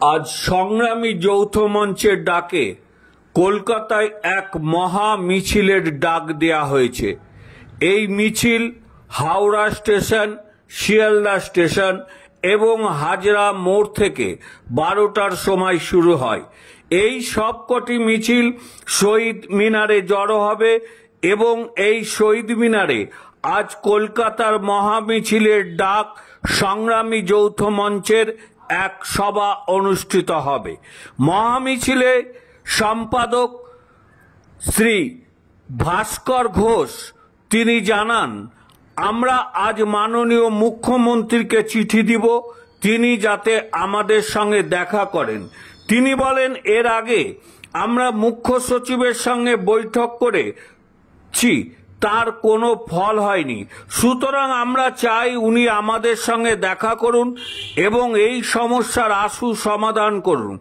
আজ সংগ্রামী যৌথ মঞ্চের ডাকে কলকাতায় এক মহা মিছিলের ডাক দেয়া হয়েছে। এই মিছিল হাওড়া স্টেশন, শিয়ালদা স্টেশন এবং হাজরা মোড় থেকে 12টার সময় শুরু হয়। এই সবকটি মিছিল শহীদ মিনারে জড়ো হবে এবং এই শহীদ মিনারে আজ কলকাতার মহামিছিলের ডাক সংগ্রামী যৌথ মঞ্চের এক সভা অনুষ্ঠিত হবে। মহামিছিলে সম্পাদক শ্রী ভাস্কর ঘোষ তিনি জানান, আমরা আজ মাননীয় মুখ্যমন্ত্রীকে চিঠি দিব, তিনি যাতে আমাদের সঙ্গে দেখা করেন। তিনি বলেন, এর আগে আমরা মুখ্য সচিবের সঙ্গে বৈঠক করেছি, তার কোনো ফল হয়নি। সুতরাং আমরা চাই উনি আমাদের সঙ্গে দেখা করুন এবং এই সমস্যার আশু সমাধান করুন।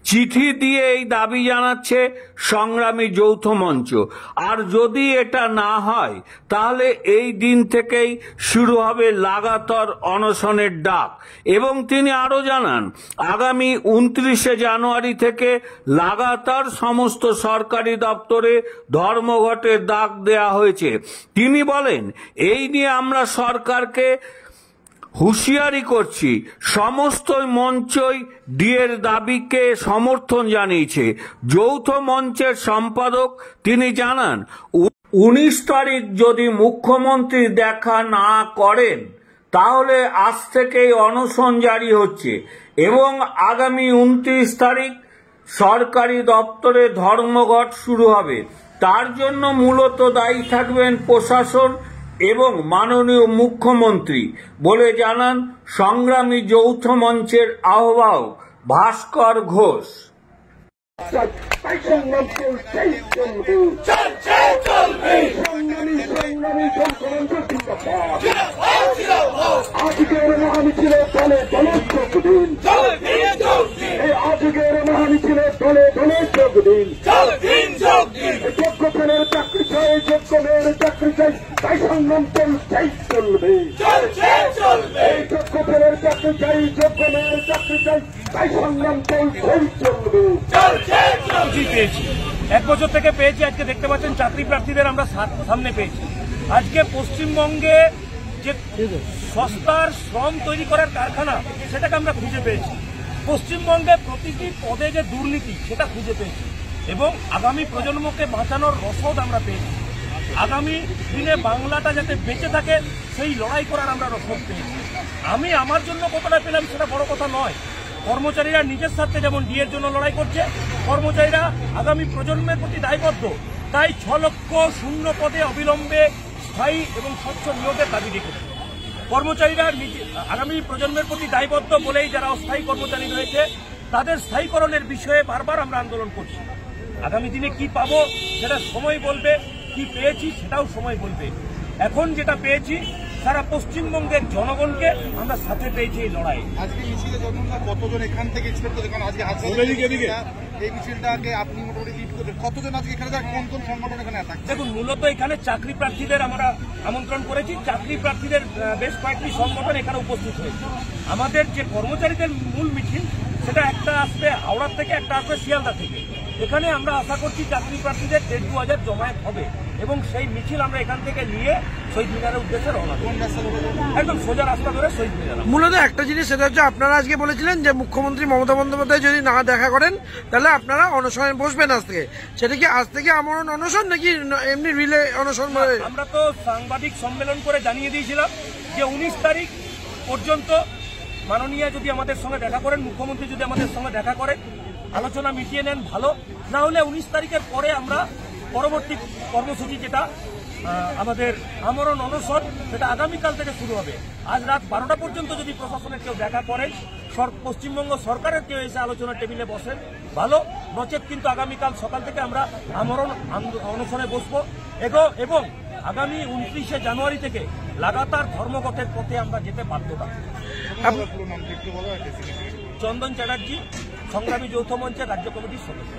চিঠি দিয়ে এই দাবি জানাচ্ছে সংগ্রামী যৌথ মঞ্চ। আর যদি এটা না হয় তাহলে এই দিন থেকেই শুরু হবে লাগাতার অনশনের ডাক। এবং তিনি আরো জানান, আগামী 29শে জানুয়ারি থেকে লাগাতার সমস্ত সরকারি দপ্তরে ধর্মঘটের ডাক দেয়া হয়েছে। তিনি বলেন, এই নিয়ে আমরা সরকারকে হুঁশিয়ারি করছি। সমস্ত মঞ্চই ডিএর দাবিকে সমর্থন জানিয়েছে। যৌথ মঞ্চের সম্পাদক তিনি জানান, 19 তারিখ যদি মুখ্যমন্ত্রী দেখা না করেন তাহলে আজ থেকেই অনশন জারি হচ্ছে এবং আগামী 29 তারিখ সরকারি দপ্তরে ধর্মঘট শুরু হবে। তার জন্য মূলত দায়ী থাকবেন প্রশাসন এবং মাননীয় মুখ্যমন্ত্রী বলে জানান সংগ্রামী যৌথ মঞ্চের আহ্বায়ক ভাস্কর ঘোষ। আজকের মহামিছিলে দলে দলে যোগ দিন, আজকের মহামিছিলে দলে দলে যোগ দিন। যোগ্য ফেলের চাকরি চাই, যোগ্য মেয়ের চাকরি চাই, তাই সংগ্রাম চলছেই চলবে। যোগ্য ফেলের চাকরি চাই, যোগ্য মেয়ের চাকরি চাই, তাই সংগ্রাম চলছেই চলবে। পেয়েছি 1 বছর থেকে পেয়েছি। আজকে দেখতে পাচ্ছেন চাকরি প্রার্থীদের আমরা সামনে পেয়েছি। আজকে পশ্চিমবঙ্গে যে সস্তার শ্রম তৈরি করার কারখানা সেটাকে আমরা খুঁজে পেয়েছি। পশ্চিমবঙ্গে প্রতিটি পদে যে দুর্নীতি সেটা খুঁজে পেয়েছি এবং আগামী প্রজন্মকে বাঁচানোর রসদ আমরা পেয়েছি। আগামী দিনে বাংলাটা যাতে বেঁচে থাকে সেই লড়াই করার আমরা রসদ পেয়েছি। আমি আমার জন্য কতটা পেলাম সেটা বড় কথা নয়। কর্মচারীরা নিজের স্বার্থে যেমন ডিএর জন্য লড়াই করছে, কর্মচারীরা আগামী প্রজন্মের প্রতি দায়বদ্ধ। তাই 6 লক্ষ শূন্য পদে অবিলম্বে স্থায়ী এবং স্বচ্ছ নিয়োগের দাবি রেখেছে। কর্মচারীরা আগামী প্রজন্মের প্রতি দায়বদ্ধ বলেই যারা অস্থায়ী কর্মচারী রয়েছে তাদের স্থায়ীকরণের বিষয়ে বারবার আমরা আন্দোলন করছি। আগামী দিনে কি পাবো সেটা সময় বলবে, কি পেয়েছি সেটাও সময় বলবে। এখন যেটা পেয়েছি সারা পশ্চিমবঙ্গের জনগণকে আমরা সাথে পেয়েছি এই লড়াই। আজকে মিছিলে কতজন এখান থেকে এক্সপেক্ট করতে, কারণ আজকে এই মিছিলটাকে আপনি মোটামুটি লিড করছেন, কতজন আজকে এখানে কোন কোন সংগঠন এখানে থাকছে? দেখুন, মূলত এখানে চাকরি প্রার্থীদের আমরা আমন্ত্রণ করেছি। চাকরি প্রার্থীদের বেশ কয়েকটি সংগঠন এখানে উপস্থিত হয়েছে। আমাদের যে কর্মচারীদের মূল মিছিল সেটা একটা আসবে হাওড়া থেকে, একটা আসবে শিয়ালদা থেকে। এখানে আমরা আশা করছি চাকরি প্রার্থীদের 1,500 জমায়েত হবে এবং সেই মিছিল আমরা এখান থেকে নিয়ে শহীদ মিনারের উদ্দেশ্যে রওনা করব। একদম সোজা রাস্তা ধরে শহীদ মিনার। মূলত একটা জিনিস সেটা হচ্ছে, আপনারা আজকে বলেছিলেন যে মুখ্যমন্ত্রী মমতা বন্দ্যোপাধ্যায় যদি না দেখা করেন তাহলে আপনারা অনশনে বসবেন আজ থেকে। সেটা কি আজ থেকে আমরণ অনশন নাকি এমনি রিলে অনশন? আমরা তো সাংবাদিক সম্মেলন করে জানিয়ে দিয়েছিলাম যে 19 তারিখ পর্যন্ত মাননীয় যদি আমাদের সঙ্গে দেখা করেন, মুখ্যমন্ত্রী যদি আমাদের সঙ্গে দেখা করেন, আলোচনা মিটিয়ে নেন ভালো, না হলে 19 তারিখের পরে আমরা পরবর্তী কর্মসূচি যেটা আমাদের আমরণ অনশন সেটা আগামীকাল থেকে শুরু হবে। আজ রাত 12টা পর্যন্ত যদি প্রশাসনের কেউ দেখা করেন, পশ্চিমবঙ্গ সরকারের কেউ এসে আলোচনার টেবিলে বসেন ভালো, নচেত কিন্তু আগামীকাল সকাল থেকে আমরা আমরণ অনশনে বসবো এবং আগামী 29শে জানুয়ারি থেকে লাগাতার ধর্মঘটের পথে আমরা যেতে বাধ্য থাকব। চন্দন চ্যাটার্জি, সংগ্রামী যৌথ মঞ্চের রাজ্য কমিটির সদস্য।